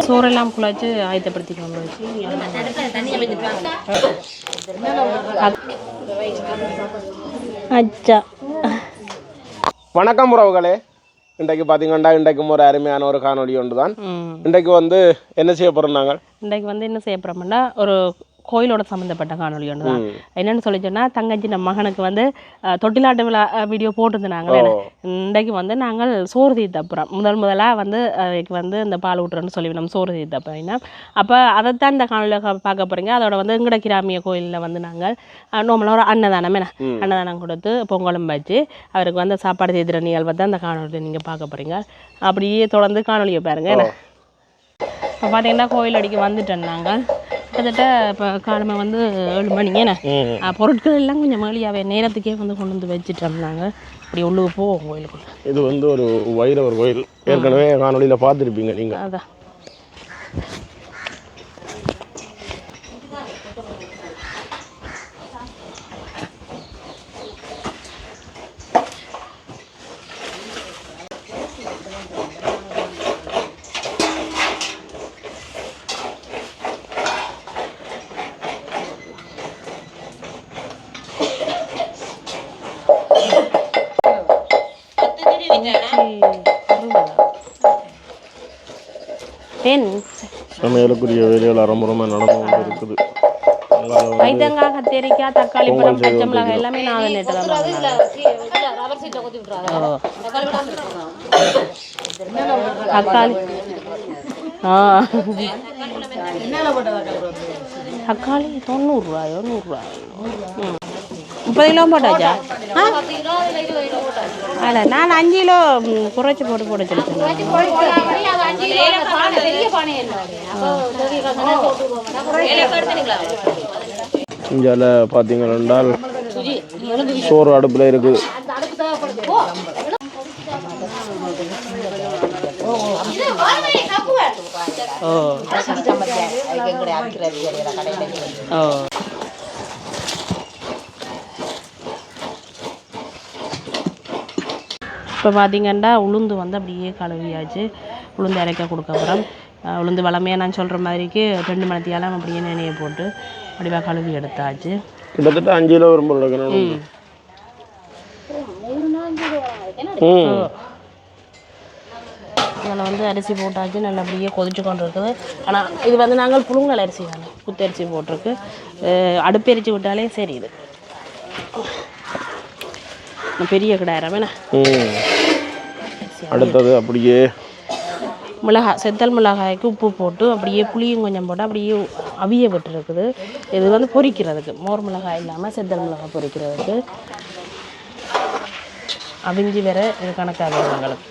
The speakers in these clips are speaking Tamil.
சோறெல்லாம் குழாச்சு ஆயத்தப்படுத்திக்கோங்க வச்சு அச்சா. வணக்கம் உறவுகளே. இன்றைக்கு பார்த்தீங்கன்னா இன்றைக்கும் ஒரு அருமையான ஒரு காணொலி ஒன்று தான். இன்றைக்கு வந்து என்ன செய்ய போகிறோம் நாங்கள்? இன்றைக்கு வந்து என்ன செய்ய போகிறோம்னா ஒரு கோயிலோட சம்மந்தப்பட்ட காணொலி ஒன்று தான். என்னென்னு சொல்லி சொன்னால் தங்கச்சி நம்ம மகனுக்கு வந்து தொட்டிலாட்டு விழா வீடியோ போட்டுருந்தாங்களே. இன்றைக்கு வந்து நாங்கள் சோறு தீர்த்தப்புறம் முதலாக வந்து வந்து இந்த பால் ஊட்டுறோன்னு சொல்லி நம்ம சோறு தீர்த்தப்புறம். அப்போ அதைத்தான் இந்த காணொலியில் பார்க்க போகிறீங்க. அதோட வந்து எங்கட கிராமிய கோயிலில் வந்து நாங்கள் நோம்பலாக ஒரு அன்னதானம் கொடுத்து பொங்கலும் வச்சு அவருக்கு வந்து சாப்பாடு செய்கிற நிகழ்வை தான் இந்த காணொலியை நீங்கள் பார்க்க போகிறீங்க. அப்படியே தொடர்ந்து காணொலியை பாருங்கள். இப்போ பார்த்தீங்கன்னா கோயில் அடிக்க வந்துட்டோம் நாங்கள். கிட்டத்தட்ட இப்போ காலமை வந்து 7 மணிங்க. பொருட்கள் எல்லாம் கொஞ்சம் மேலியாவே நேரத்துக்கே வந்து கொண்டு வந்து வச்சுட்டோம் நாங்கள். அப்படி உள்ளுக்கு போவோம் கோயிலுக்குள்ள. இது வந்து ஒரு வைரவர் கோயில், ஏற்கனவே காணொலியில் பார்த்துருப்பீங்க நீங்கள். அதான் சமையலுக்குரிய வேலைகள் அறமுறைமாக நடந்து கொண்டு இருக்குது. கைத்தங்காய், கத்திரிக்காய், தக்காளி பழம், பச்சை மிளகாய் எல்லாமே நான் நேற்று தான் தக்காளி. தக்காளி 90 ரூபாயோ 100 ரூபாயோ 30 கிலோ போட்டாச்சா? அல்ல நான் 5 கிலோ குறைச்சி போட்டு சொல்லிட்டேன். இங்கே பார்த்தீங்கன்னா சோறு அடுப்பில் இருக்குது. இப்போ பார்த்தீங்கன்னா உளுந்து வந்து அப்படியே கழுவியாச்சு. உளுந்து இறக்க கொடுக்க அப்புறம் உளுந்து வளமையாக நான் சொல்கிற மாதிரிக்கு 2 மணித்தியாலும் அப்படியே நினைய போட்டு அப்படியே கழுவி எடுத்தாச்சு. கிட்டத்தட்ட 5 கிலோ வரும்போது அதில் வந்து அரிசி போட்டாச்சு. நல்லபடியே கொதிச்சு கொண்டு இருக்குது. ஆனால் இது வந்து நாங்கள் புழுங்கல் அரிசி தானே, புத்தரிசி போட்டிருக்கு. அடுப்பெரிச்சு விட்டாலே சரி. இது பெரிய கிடாயிரம் என்ன. அடுத்தது அப்படியே மிளகாய், செத்தல் மிளகாய்க்கு உப்பு போட்டு அப்படியே புளியும் கொஞ்சம் போட்டு அப்படியே அவிய விட்டுருக்குது. இது வந்து பொரிக்கிறதுக்கு, மோர் மிளகாய் இல்லாமல் செத்தல் மிளகாய் பொரிக்கிறதுக்கு அவிஞ்சி வேற இது கணக்காக எங்களுக்கு.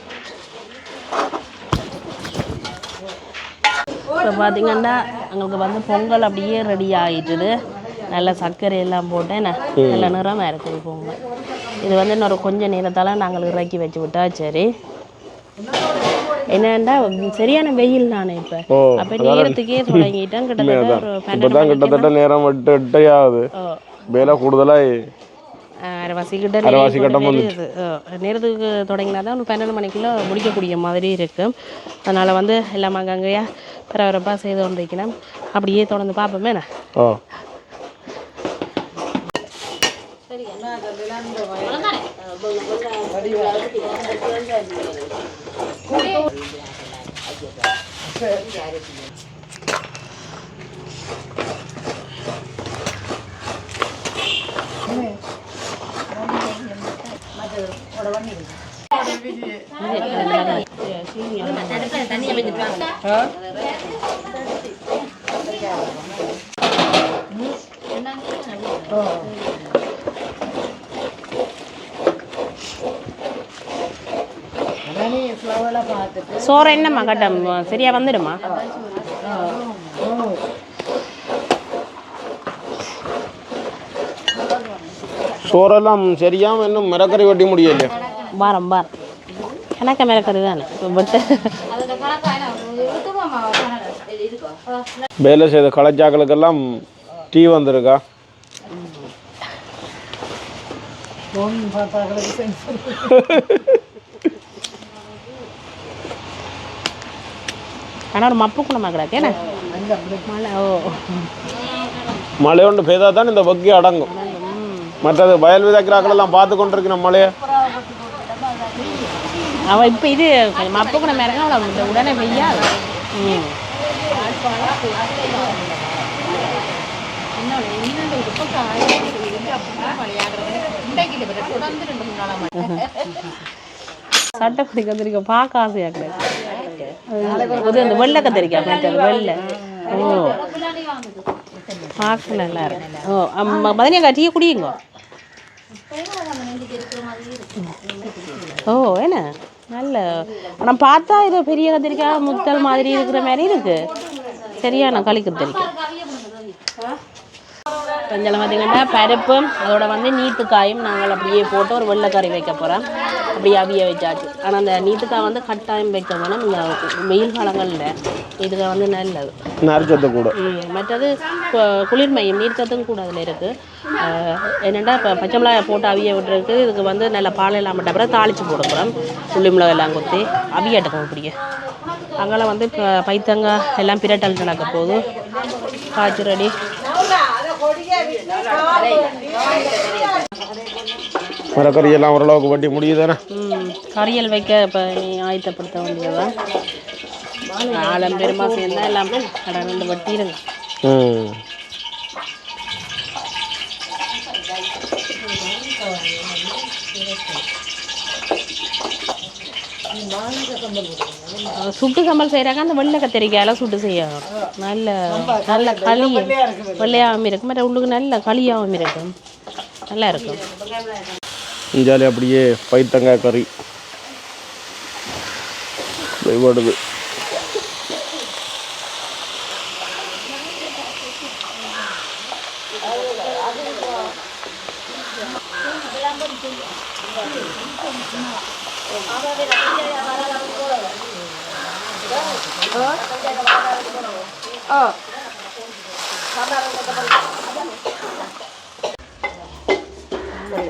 இப்போ பார்த்தீங்கன்னா எங்களுக்கு வந்து பொங்கல் அப்படியே ரெடி ஆகிட்டுது. நல்ல சர்க்கரை எல்லாம் போட்டு நல்ல நிறமாக இருக்குது பொங்கல். இது வந்து இன்னொரு கொஞ்சம் நேரத்தால் நாங்கள் இறக்கி வச்சு விட்டா சரி. என்னன்னா சரியான வெயில் நானே இப்போ. அப்போ நேரத்துக்கே தொடங்கிட்டேன். கிட்டத்தட்ட நேரம் 8 ஆகுது. வேலை கூடுதலாக அரைவாசிக்கிட்ட நேரத்துக்கு தொடங்கினா தான் 12 மணிக்குள்ள முடிக்கக்கூடிய மாதிரி இருக்கும். அதனால் வந்து எல்லாம் அங்கங்கேயா பரபரப்பாக செய்து கொண்டிருக்கணும். அப்படியே தொடர்ந்து பார்ப்போமே. சோறு என்னம்மா கட்டம் சரியா வந்துடுமா? சோறெல்லாம் சரியாம இன்னும் மிரக்கறி வெட்டி முடியல. பாரம் கணக்க மிரக்கறி தானே விட்டு வேலை செய்த கலைச்சாக்களுக்கெல்லாம் டீ வந்திருக்கா? ஆனால் ஒரு மப்பு குணமாக கிடக்கு என்ன மழை மழை ஒன்று பெய்தா தான் இந்த வக்கி அடங்கும். மற்றது வயல் விதைக்கிறாக்களெல்லாம் பார்த்து கொண்டிருக்கிற மழையை அவள் இப்போ இது மப்பு குணம் இறங்க அவளை உடனே பெய்யாது. சட்டை பிடி கத்திரிக்காய் பார்க்க ஆசையாக கிடையாது. அந்த வெள்ளை கத்திரிக்காய் மற்றது வெள்ளை. ஓ பார்க்க நல்லா இருக்கு. ஓ பதினேக்கா டீ குடியுங்க. ஓ என்ன நல்ல ஆனால் பார்த்தா இது பெரிய கத்திரிக்காய் முத்தல் மாதிரி இருக்கிற மாதிரி இருக்கு. சரியான களி கத்திரிக்காய். கொஞ்சம் பார்த்திங்கன்னா பருப்பும் அதோட வந்து நீத்துக்காயும் நாங்கள் அப்படியே போட்டு ஒரு வெள்ளைக்கறி வைக்க போகிறோம். அப்படியே அவிய வச்சாச்சு. ஆனால் அந்த நீத்துக்காய் வந்து கட்டாயம் வைக்க வேணும். இந்த வெயில் காலங்களில் இதுக்காக வந்து நல்லது நறுச்சத்து கூட. மற்றது குளிர்மையும் நீர்ச்சத்தும் கூட அதில் இருக்குது. என்னென்னா இப்போ பச்சை மிளகாய் போட்டு அவிய விட்டுருக்கு. இதுக்கு வந்து நல்ல பால் எல்லாம் விட்ட அப்புறம் தாளித்து போட போகிறோம். புள்ளி மிளகாய் எல்லாம் கொத்தி அவியாட்டுக்கோங்க பிடிக்க. அங்கெல்லாம் வந்து இப்போ பைத்தங்காய் எல்லாம் பிரட்டல் நடக்க போகுது. காய்ச்சி ரெடி. மரக்கறியெல்லாம் ஓரளவுக்கு வட்டி முடியுதானே. கறியல் வைக்க இப்போ ஆயத்தப்படுத்த வேண்டியதுதான். ஆழம் பெருமா சேர்ந்தா எல்லாமே கடை 2 வட்டிடுங்க. சுட்டு சம்பல் செய்கிறாங்க. அந்த வெள்ளை கத்திரிக்காயெல்லாம் சுட்டு செய்யணும். நல்ல நல்ல களி வெள்ளையாகவும் இருக்கும். மற்ற உள்ளுக்கு நல்ல களியாகவும் இருக்கும். நல்லா இருக்கும். இஞ்சாலி அப்படியே பைத்தங்காய் கறி வருது.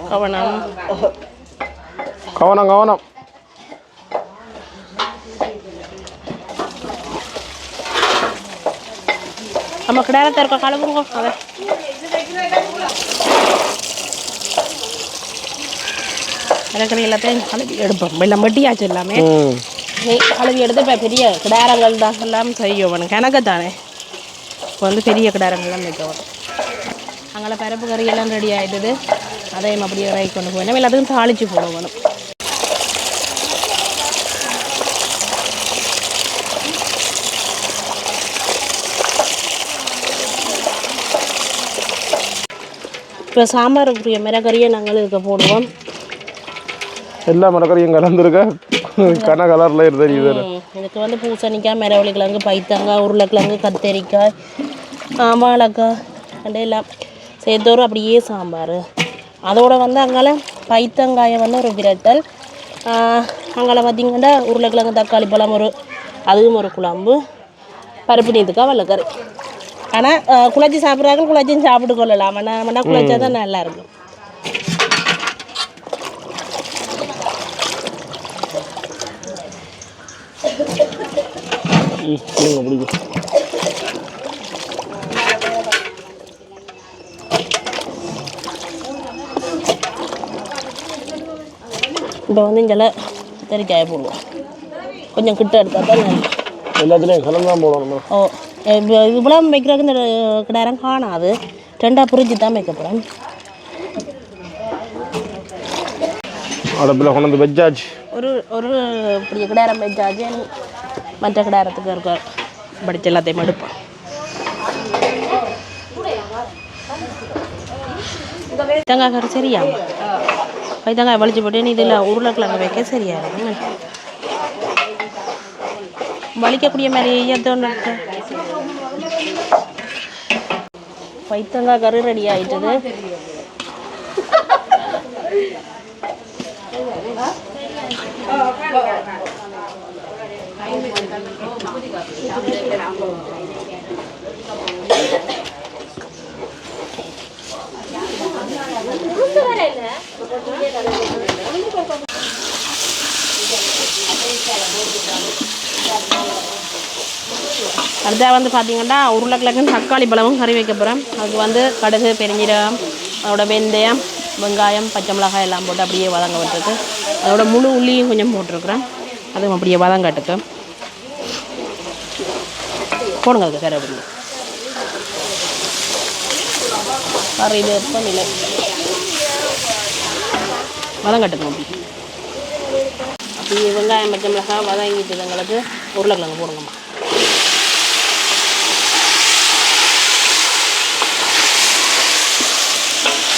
கவனம் கவனம் கவனம். நம்ம கிடாரத்தை இருக்க கலவுங்க. அதை இலக்கணி எல்லாத்தையும் கழுவி எடுப்போம். வெள்ளம் வட்டியாச்சு எல்லாமே கழுவி எடுத்து இப்போ பெரிய கிடாரங்கள் தான் எல்லாம் செய்யணும். கணக்கு தானே இப்போ வந்து பெரிய கிடாரங்கள்லாம் வைக்கணும். அங்கே பருப்பு கறி எல்லாம் ரெடி ஆகிடுது. அதையும் அப்படியே ரை கொண்டு போகணும். எல்லாத்துக்கும் தாளித்து போடணும். இப்போ சாம்பாருக்குரிய மிளகறியை நாங்கள் இதுக்கு போடுவோம். எல்லா மிளகறியும் கலந்துருக்க கன கலரில் தெரியுது. இதுக்கு வந்து பூசணிக்காய், மிளவள்ளி கிழங்கு, பைத்தங்காய், உருளைக்கிழங்கு, கத்தரிக்காய், வாழைக்காய் அண்ட் எல்லாம் சேர்த்தோறு அப்படியே சாம்பார். அதோடு வந்து அங்கே பைத்தங்காயை வந்து ஒரு விரட்டல். அங்கே பார்த்திங்கன்னா உருளைக்கிழங்கு, தக்காளி பழம் அதுவும் ஒரு குழம்பு. பருப்பு நீத்துக்காய், வெள்ளைக்கறி. ஆனால் குழச்சி சாப்பிட்றாங்க. குழச்சியும் சாப்பிட்டு கொள்ளலாம். மண்ணா குழச்சா தான் நல்லாயிருக்கும். இப்போ வந்து இங்கே கத்திரிக்காயை போடுவோம். கொஞ்சம் கிட்ட எடுத்தால் தான் எல்லாத்துலேயும் கலந்து தான் போடணும். ஓ இவ்வளோ வைக்கிறதுக்கு இந்த கிடாரம் காணாது. 2ஆக பிரிஞ்சு தான் வைக்க போகிறேன். அடுப்பில் கொண்டு வந்து வெஜ்ஜாச்சு. ஒரு இப்படி கிடாரம் வெஜ்ஜாச்சு. மற்ற கிடாரத்துக்கு இருக்க படித்து எல்லாத்தையும் எடுப்போம். பைத்தங்காய் கறி சரியா? பைத்தங்காய் வலிச்சு போட்டு இதில் உருளைக்கிழங்கு வைக்க சரியா இருக்குங்க. வலிக்கக்கூடிய மாதிரி ஏற்றோன்னு இருக்கு. பைத்தங்காய் கறி ரெடி ஆகிட்டது. அடுத்தா வந்து பார்த்தீங்கன்னா உருளைக்கிழங்கு தக்காளி பழமும் கறி வைக்க போகிறேன். அதுக்கு வந்து கடுகு, பெருஞ்சீரகம், அதோட வெந்தயம், வெங்காயம், பச்சை மிளகாய் எல்லாம் போட்டு அப்படியே வதங்க விட்டுருக்கு. அதோட முழு உள்ளியும் கொஞ்சம் போட்டிருக்கிறேன். அதுவும் அப்படியே வதங்கட்டுக்கு போடுங்க. அதுக்கு கரை அப்படிங்க கறி இது இல்லை வதங்கட்டுக்கு அப்படி வெங்காயம், பச்சை மிளகாய் வதங்கிட்டு எங்களுக்கு உருளைக்கிழங்கு போடுங்கம்மா.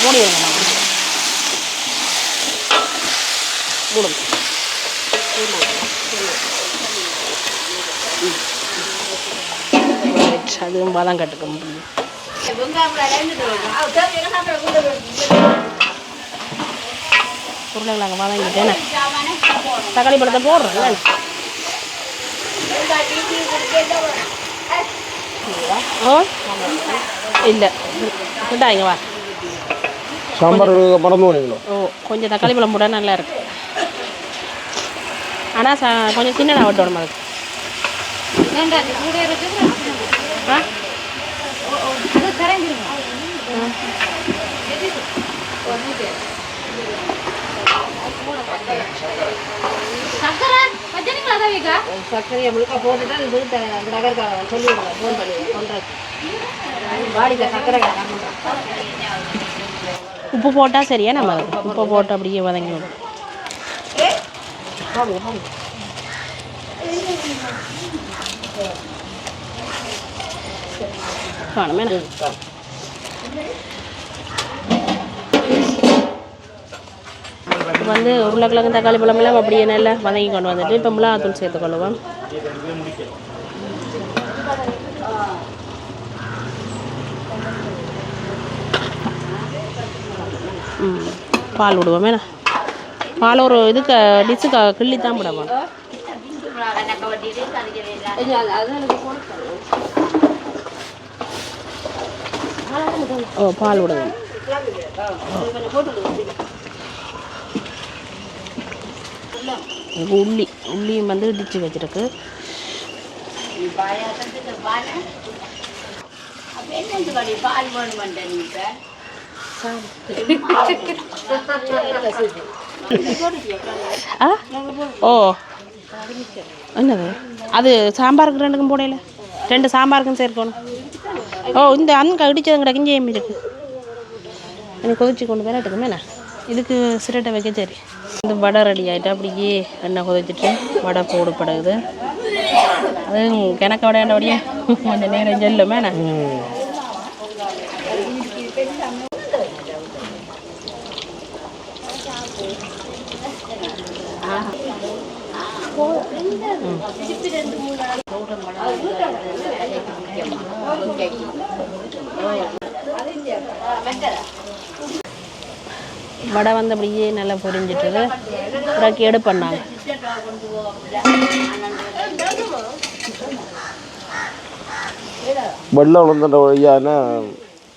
மூடி வைங்கம்மா. மூடுங்க. அதுவும் வதம் கட்டுக்க முடியும். உருளைக்கிழங்கு வதங்கிட்டேன்னு தக்காளி பழத்தை போடுறேன். ஓ இல்லை விட்டாங்க வா சாம்பார் மறந்து. ஓ கொஞ்சம் தக்காளி பழம் போட நல்லா இருக்கு. ஆனால் கொஞ்சம் சின்னதாக விட்டோம் அதுக்கு. சக்கரையை முழுக்க போட்டுட்டு நகர்காலம் சொல்லி ஃபோன் பண்ணி சொல்கிறேன். வாடிக்கை சக்கரை உப்பு போட்டால் சரியா நம்ம உப்பு போட்டு அப்படியே வதங்கி விடும். காணுமே வந்து உருளைக்கிழங்கு தக்காளி பழமெல்லாம் அப்படியே நல்லா வதங்கி கொண்டு வந்துட்டு இப்போ மிளகாத்தூள் சேர்த்துக்கொள்ளுவோம். பால் விடுவோம். வேணா பால் ஒரு இதுக்கு டிஷ்ஷுக்கு கிள்ளி தான் விடுவோம். ஓ பால் விடுவோம். உள்ளியும் வந்து இடிச்சு வச்சிருக்கு. ஓ என்னது அது சாம்பாருக்கு ரெண்டுக்கும் போடையில 2 சாம்பாருக்கும் சேர்க்கணும். ஓ இந்த அங்கே இடிச்சது கிடக்கும் ஜெயம் இருக்கு. எனக்கு கொதிச்சு கொண்டு போய் எடுத்துக்கமே என்ன இதுக்கு சிரட்டை வைக்க சரி. இந்த வடை ரெடி ஆகிட்டு அப்படியே எண்ணெய் கொதிச்சிட்டு வடை போடப்படுது. அது கிணக்க விடையாண்டபடியே கொஞ்சம் நேரம் செல்லுமே என்ன. வடை வந்து அப்படியே நல்லா பொரிஞ்சிட்டு பிறகு எடுப்பண்ணாங்க. வெள்ளம் உளுந்தண்ட வழியான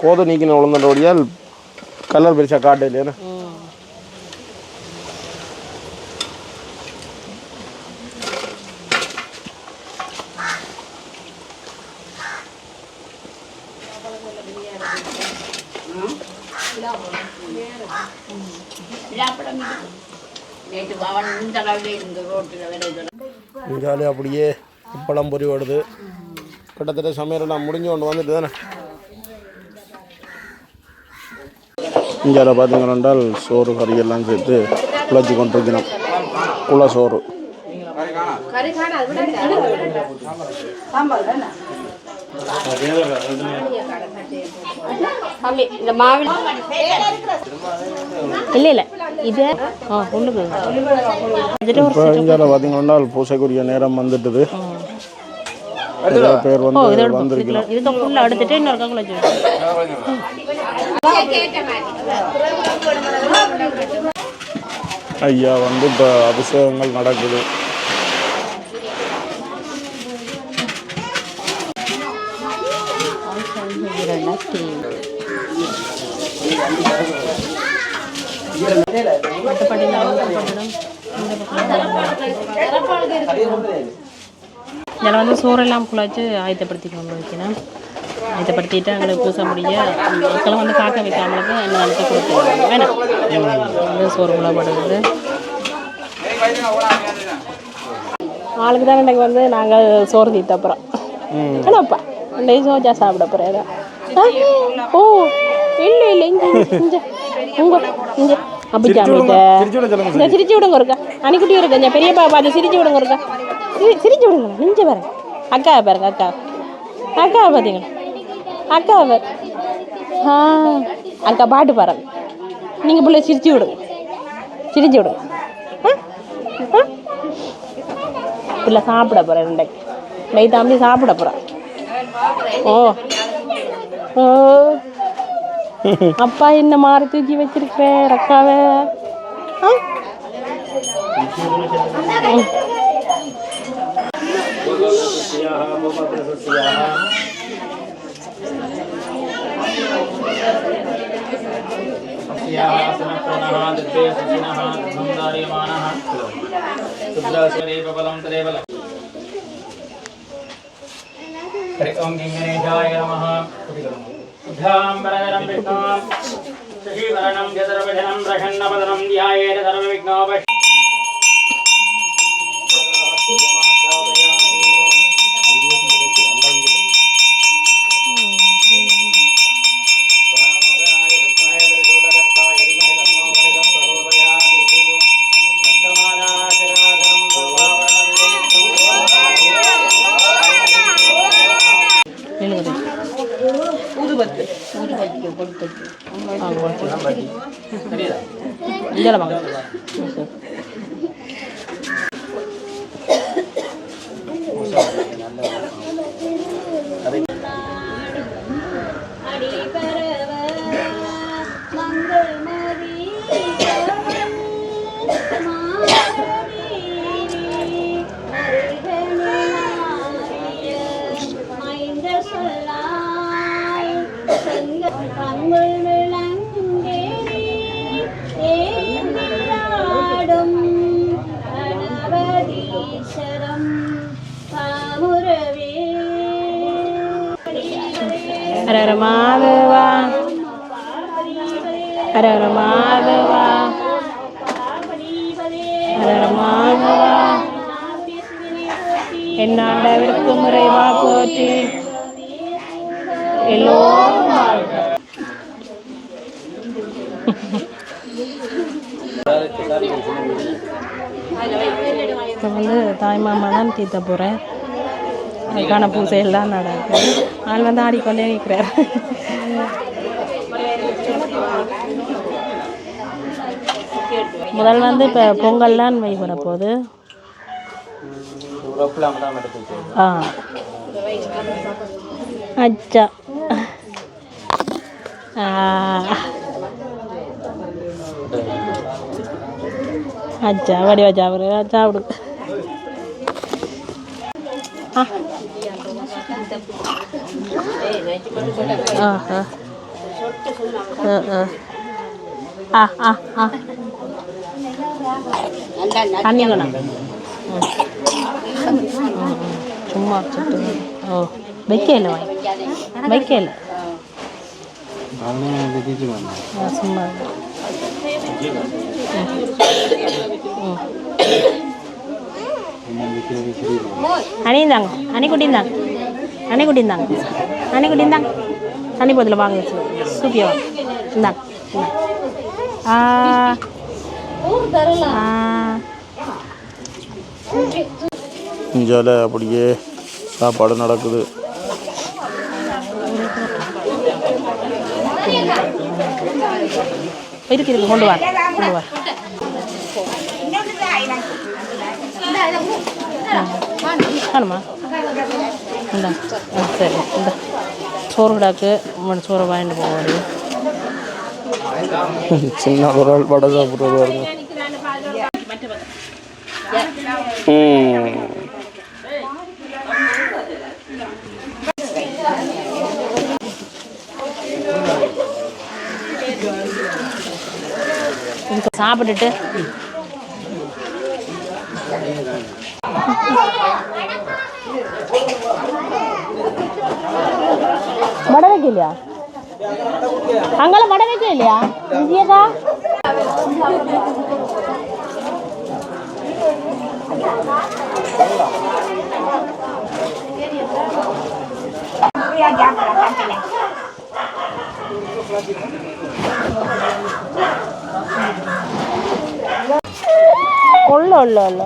கோதை நீக்கின உளுந்தண்ட வழியால் கலர் பெருசாக காட்டு இல்லையா. ஜாலியாக அப்படியே பழம் பொறி வருது. கிட்டத்தட்ட சமையல் நான் முடிஞ்சு கொண்டு வந்துட்டு தானே. இங்கே பார்த்தீங்கன்னா சோறு கறியெல்லாம் சேர்த்து குழச்சி கொண்டிருக்கணும். குள்ள சோறு இல்லை இல்லை இது உள்ளுக்கு. இப்போ இங்கே பார்த்தீங்கன்னா பூசைக்குரிய நேரம் வந்துட்டுது. பேர் வந்து வந்திருக்கணும். இதுக்கு ஃபுல்லாக எடுத்துட்டு இன்னொரு குழச்சி ஐயா வந்து இப்போ அபிஷேகங்கள் நடக்குது. இதில் வந்து சோறெல்லாம் குழச்சி ஆயத்தப்படுத்தி கொண்டு வைக்கணும். ஆயத்தப்படுத்திட்டு எங்களுக்கு பூசை முடிய மக்களும் வந்து காக்க வைக்காமலுக்கு என்ன அழுத்த கொடுத்துருவாங்க. வேணாம் வந்து சோறு குழப்படுறது ஆளுக்கு தான் இன்றைக்கு வந்து நாங்கள் சோறு தீத்த அப்புறம் ஏன்னாப்பா இன்றைக்கு சோஜா சாப்பிட போகிறேன். ஓ இல்லை இல்லை இங்கே இங்கே உங்கள் இங்கே அப்படிச்சாமிட்ட இந்த சிரிச்சு விடுங்க இருக்கா அணிக்குட்டி இருக்கா இந்த பெரியப்பா பார்த்து சிரிச்சு விடுங்க இருக்கா சிரிச்சு விடுங்க நெஞ்ச பாருங்க அக்காவை பாருங்க அக்காவை பார்த்தீங்களா அக்காவை பாரு அக்கா பாட்டு பாருங்க நீங்கள் பிள்ளை சிரிச்சு விடுங்க பிள்ளை சாப்பிட போகிறேன் இன்றைக்கு தம்பி சாப்பிட போகிறேன். ஓ ஓ அப்பா என்ன மாறு தூக்கி வச்சிருக்கிறேன் அக்காவை. ओम गणेशाय नमः उद्धाम्बरधरं विष्णुं शशिवर्णं चतुर्भुजं प्रसन्नवदनं ध्यायेत् सर्वविघ्नोपशान्तये. ஹர மாதவா ஹர மாதவா ஹர மாதவா என்னாண்டவருக்கும் இறைவா போற்றி எல்லோரும் இப்போ வந்து தாய்மாமா தான் தீத்த போகிறேன். அதுக்கான பூசை எல்லாம் நடக்குது. ஆள் வந்து ஆடிக்கொண்டே நிற்கிறார். முதல் வந்து இப்போ பொங்கல்லாம் வைபட போகுது. அச்சா அச்சா வடிவா சாப்பிடு சாப்பிடு. தண்ணி வேணாம் சும்மா ஓ வைக்கல வைக்கல சும்மா அணிந்தாங்க அணிக்குட்டிந்தாங்க அணிக்குட்டிந்தாங்க அணிக்குட்டிந்தாங்க தண்ணி போதில் வாங்க சூப்பியா வாங்க இந்தாங்க இஞ்சால அப்படியே சாப்பாடு நடக்குது. இருக்கு கொண்டு வா காணுமா இந்தா சரி இந்த சோறு கிடாக்கு சோறை வாங்கிட்டு போவாரு. சின்ன ஒரு ஆள் படம் சாப்பிட்றது வருங்க. சாப்பிட்டுட்டு இல்லையா அங்கே வடை வைக்க இல்லையா இங்கேக்கா ஒல்ல ஒல்ல ஒல்ல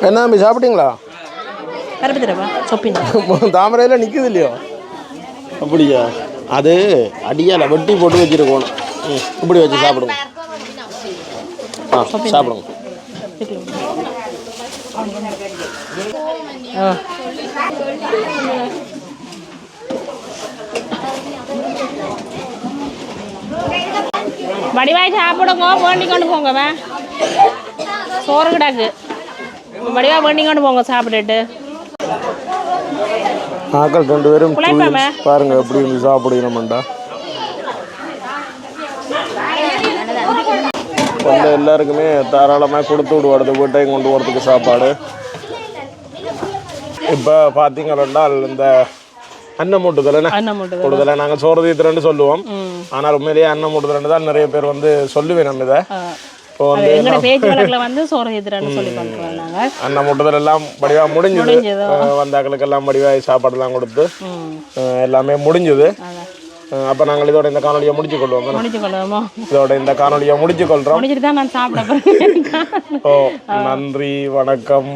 என்ன தம்பி சாப்பிட்டீங்களா பரப்பு தரவா சொப்பினா தாமரையில் நிற்குது இல்லையோ அப்படியா அது அடியால் வெட்டி போட்டு வச்சுருக்கணும் இப்படி வச்சு சாப்பிடுங்க சாப்பிடுங்க வடிவாய் சாப்பிடுங்க வேண்டி கொண்டு போங்க சோறு கிடாக்கு வடிவா வேண்டி கொண்டு போங்க சாப்பிட்டுட்டு ஆக்கள் 2 பேரும் பாருங்க எப்படி இருந்து சாப்பிடுகிறோம்டா வந்து எல்லாருக்குமே தாராளமாக கொடுத்து விடுவாடு வீட்டையும் கொண்டு போகிறதுக்கு சாப்பாடு இப்போ பார்த்தீங்கன்னா இந்த அன்னமூட்டுதலை நாங்கள் சோறு தீத்துறேன்னு சொல்லுவோம் ஆனால் உண்மையிலேயே அன்னமூட்டுதல் தான் நிறைய பேர் வந்து சொல்லுவேன் நம்ம இதை இப்போ அன்னமூட்டுதல் எல்லாம் வடிவாக முடிஞ்சது வந்தாக்களுக்கு எல்லாம் வடிவாக சாப்பாடுலாம் கொடுத்து எல்லாமே முடிஞ்சது அப்போ நாங்கள் இதோட இந்த காணொலியை முடிச்சுக்கொள்வோம் இதோட இந்த காணொலியை முடிச்சுக்கொள்கிறோம் ஓ நன்றி வணக்கம்